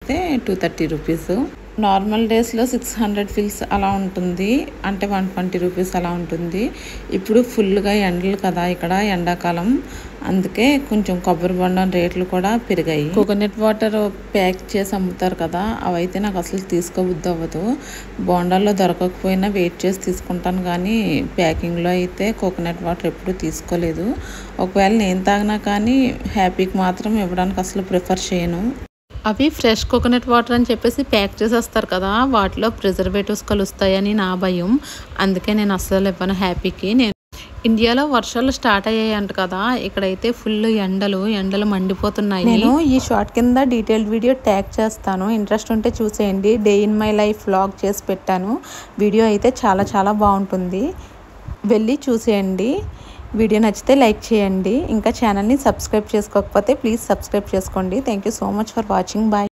అయితే 230 rupees. Normal డేస్లో 600 fils అలా ఉంటుంది, అంటే 120 రూపీస్ అలా ఉంటుంది. ఇప్పుడు ఫుల్గా ఎండలు కదా ఇక్కడ, ఎండాకాలం, అందుకే కొంచెం కొబ్బరి బొండం రేట్లు కూడా పెరిగాయి. కోకోనట్ వాటర్ ప్యాక్ చేసి అమ్ముతారు కదా, అవైతే నాకు అసలు తీసుకోబుద్ధి అవ్వదు. బోండాల్లో దొరకకపోయినా వెయిట్ చేసి తీసుకుంటాను, కానీ ప్యాకింగ్లో అయితే కోకోనట్ వాటర్ ఎప్పుడూ తీసుకోలేదు. ఒకవేళ నేను తాగినా కానీ హ్యాపీకి మాత్రం ఇవ్వడానికి అసలు ప్రిఫర్ చేయను. అవి ఫ్రెష్ కోకోనట్ వాటర్ అని చెప్పేసి ప్యాక్ చేసేస్తారు కదా, వాటిలో ప్రిజర్వేటివ్స్ కలుస్తాయని నా భయం. అందుకే నేను అస్సలు ఇవ్వను హ్యాపీకి. ఇండియాలో వర్షాలు స్టార్ట్ అయ్యాయంట కదా, ఇక్కడైతే ఫుల్ ఎండలు మండిపోతున్నాయి. నేను ఈ షార్ట్ కింద డీటెయిల్డ్ వీడియో ట్యాగ్ చేస్తాను, ఇంట్రెస్ట్ ఉంటే చూసేయండి. Day in my life vlog చేసి పెట్టాను. వీడియో అయితే చాలా చాలా బాగుంటుంది, వెళ్ళి చూసేయండి. వీడియో నచ్చితే లైక్ చేయండి. ఇంకా ఛానల్ని సబ్స్క్రైబ్ చేసుకోకపోతే ప్లీజ్ సబ్స్క్రైబ్ చేసుకోండి. Thank you so much for watching. Bye.